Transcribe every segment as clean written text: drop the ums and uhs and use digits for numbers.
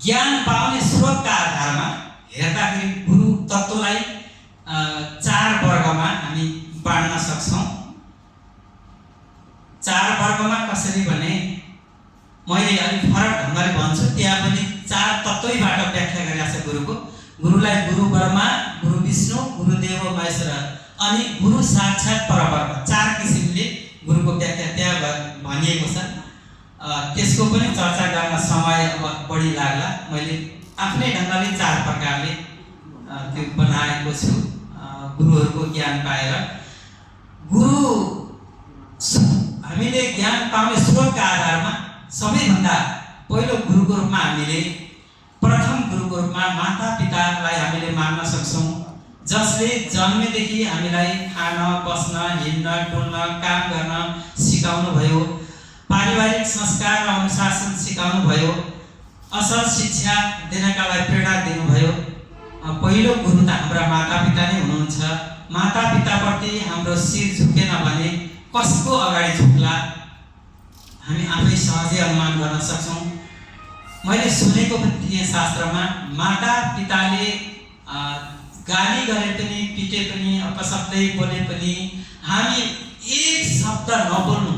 ज्ञान पाउने स्रोतका आधारमा हेर्दाखेरि गुरु तत्त्वलाई 4 वर्गमा हामी बाँड्न सक्छौँ। 4 वर्गमा कसरी भने मैले अलिक फरक ढङ्गले भन्छु, त्यहाँ पनि 4 तत्त्वैबाट व्याख्या गरेको छ गुरुको। गुरुलाई गुरु ब्रह्मा, गुरु विष्णु, गुरुदेव महेश्वर अनि गुरु साक्षात् परब्रह्म 4 किसिमले गुरुको व्याख्या त्यहाँ भनिएको छ। त्यसको पनि चर्चा गर्न समय अब बढी लाग्ला। मैले आफ्नै ढङ्गले 4 प्रकारले त्यो बनाएको छु गुरुहरूको ज्ञान पाएर। गुरु हामीले ज्ञान पाउने स्रोतका आधारमा सबैभन्दा पहिलो गुरुको रूपमा हामीले प्रथम गुरुको रूपमा माता पितालाई हामीले मान्न सक्छौँ, जसले जन्मेदेखि हामीलाई खान, बस्न, हिँड्न, डुल्न, काम गर्न सिकाउनु भयो, पारिवारिक संस्कार र अनुशासन सिकाउनु भयो, असल शिक्षा दिनका लागि प्रेरणा दिनुभयो। पहिलो गुरु त हाम्रा मातापिता नै हुनुहुन्छ। मातापिताप्रति हाम्रो शिर झुकेन भने कसको अगाडि झुक्ला हामी आफै सहजै अनुमान गर्न सक्छौँ। मैले सुनेको पनि थिएँ शास्त्रमा, मातापिताले गाली गरे पनि, पिटे पनि, अपशब्दै बोले पनि हामी एक शब्द नबोल्नु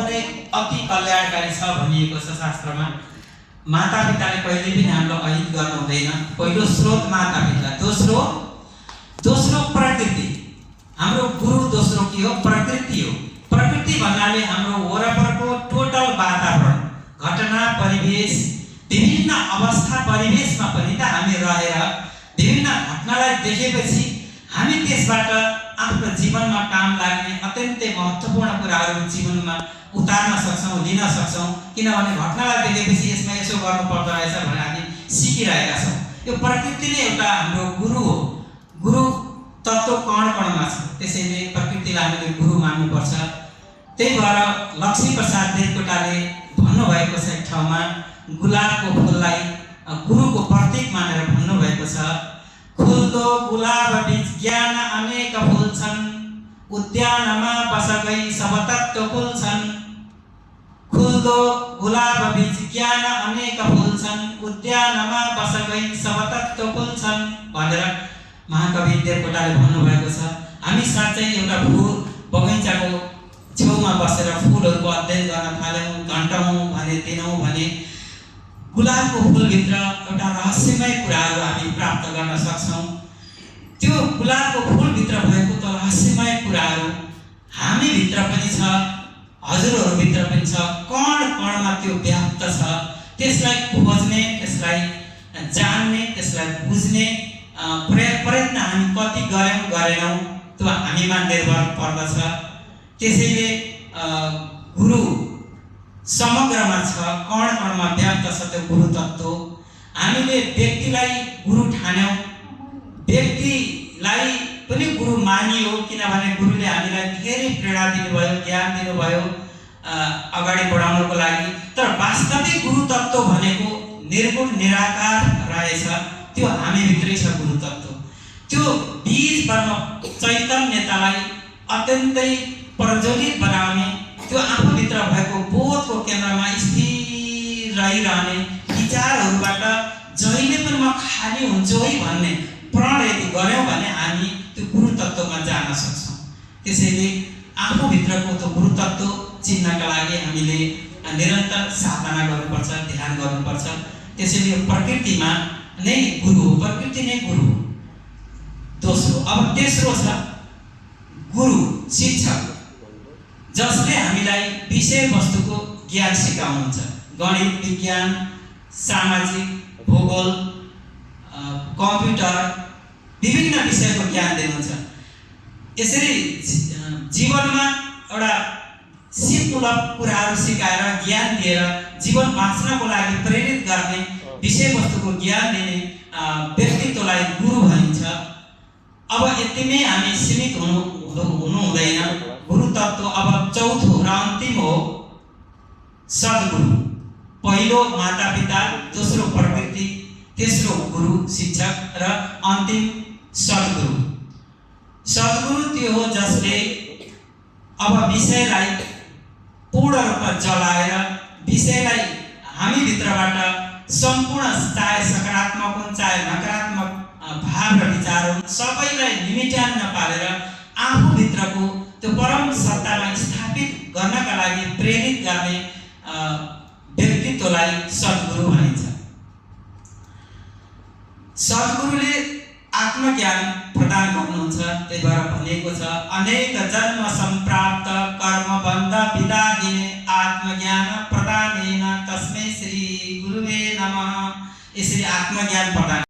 नै अति कल्याणकारी छ भनिएको छ शास्त्रमा। मातापिताले कहिले पनि हामीलाई अहित गर्नु हुँदैन। पहिलो स्रोत मातापिता, दोस्रो प्रकृति। हाम्रो गुरु दोस्रो के हो? प्रकृति हो। प्रकृति भन्नाले हाम्रो वरपरको टोटल वातावरण, घटना, परिवेश, विभिन्न अवस्था परिवेशमा पनि त हामी रहेर विभिन्न घटनालाई देखेपछि हामी त्यसबाट आफ्नो जीवनमा काम लाग्ने अत्यन्तै महत्त्वपूर्ण कुराहरू जीवनमा उतार्न सक्छौँ, लिन सक्छौँ। किनभने घटनालाई देखेपछि यसमा यसो गर्नु पर्दो रहेछ भनेर हामी सिकिरहेका छौँ। यो प्रकृति नै एउटा हाम्रो गुरु हो। गुरु तत्त्व कणमा छ, त्यसैले प्रकृतिलाई हामीले गुरु मान्नुपर्छ। त्यही भएर लक्ष्मीप्रसाद देवकोटाले भन्नुभएको छ एक ठाउँमा, गुलाबको फुललाई गुरुको प्रतीक मानेर भन्नुभएको छ। खुल्दो गुलाब बीच ज्ञान अनेक फुल छन्, उद्यानमा बस गई सब तत्त्व फुल छन्। खुल्दो गुलाब बीच ज्ञान अनेक फुल छन्, उद्यानमा बस गई सब तत्त्व फुल छन् भनेर महाकवि देवकोटाले भन्नुभएको छ। हामी साँच्चै एउटा फुल बगैँचाको छेउमा बसेर फुलहरूको अध्ययन गर्न थाल्यौँ, घन्टौँ भने दिनौँ भने गुलाबको फुलभित्र एउटा रहस्यमय कुराहरू हामी प्राप्त गर्न सक्छौँ। त्यो गुलाबको फुलभित्र भएको त रहस्यमय कुराहरू हामीभित्र पनि छ, हजुरहरूभित्र पनि छ, कणमा त्यो व्याप्त छ। त्यसलाई खोज्ने, त्यसलाई जान्ने, त्यसलाई बुझ्ने प्रयत्न हामी कति गरेनौँ त्यो हामीमा निर्भर पर्दछ। त्यसैले गुरु समग्रमा छ, कणमा व्याप्त छ त्यो गुरु तत्त्व। हामीले व्यक्तिलाई गुरु ठान्यौँ, व्यक्तिलाई पनि गुरु मानियो, किनभने गुरुले हामीलाई धेरै प्रेरणा दिनुभयो, ज्ञान दिनुभयो अगाडि बढाउनको लागि। तर वास्तविक गुरु तत्त्व भनेको निर्गुण निराकार रहेछ, त्यो हामीभित्रै छ गुरु तत्त्व। त्यो बीज ब्रह्म चैतन्यतालाई अत्यन्तै प्रज्वलित बनाउने, त्यो आफूभित्र भएको बोधको केन्द्रमा स्थिर रहिरहने विचारहरूबाट जहिले पनि म खाली हुन्छु है भन्ने प्रण यदि गऱ्यौँ भने हामी त्यो गुरु तत्त्वमा जान सक्छौँ। त्यसैले आफूभित्रको त्यो गुरु तत्त्व चिन्नका लागि हामीले निरन्तर साधना गर्नुपर्छ, ध्यान गर्नुपर्छ। त्यसैले प्रकृतिमा नै गुरु हो, प्रकृति नै गुरु हो। दोस्रो, अब तेस्रो छ गुरु शिक्षक, जसले हामीलाई विषय वस्तुको ज्ञान सिकाउनुहुन्छ। गणित, विज्ञान, सामाजिक, भूगोल, कम्प्युटर, विभिन्न विषयको ज्ञान दिनुहुन्छ। यसरी जीवनमा एउटा सिपमूलक कुराहरू सिकाएर ज्ञान दिएर जीवन बाँच्नको लागि प्रेरित गर्ने, विषय वस्तुको ज्ञान दिने व्यक्तित्वलाई गुरु भनिन्छ। अब यतिमै हामी सीमित हुनु हुँदैन। गुरु तत्त्व अब चौथो र अन्तिम हो सद्गुरु। पहिलो मातापिता, दोस्रो प्रकृति, तेस्रो गुरु शिक्षक र अन्तिम सद्गुरु। सद्गुरु त्यो हो जसले अब विषयलाई पूर्ण रूपमा जलाएर विषयलाई हामीभित्रबाट सम्पूर्ण चाहे सकारात्मक हुन् चाहे नकारात्मक भाव र विचार हुन् सबैलाई निमिट्यान्न पारेर आफूभित्रको त्यो परम सत्तालाई स्थापित गर्नका लागि प्रेरित गर्ने व्यक्तित्वलाई सद्गुरु भनिन्छ। सद्गुरुले आत्मज्ञान प्रदान गर्नुहुन्छ। त्यही भएर भनिएको छ अनेक जन्म सम्प्राप्त कर्मबन्ध विदाहिने आत्मज्ञान प्रदानेन तस्मै श्री गुरुवे नमः। यसरी आत्मज्ञान प्रदान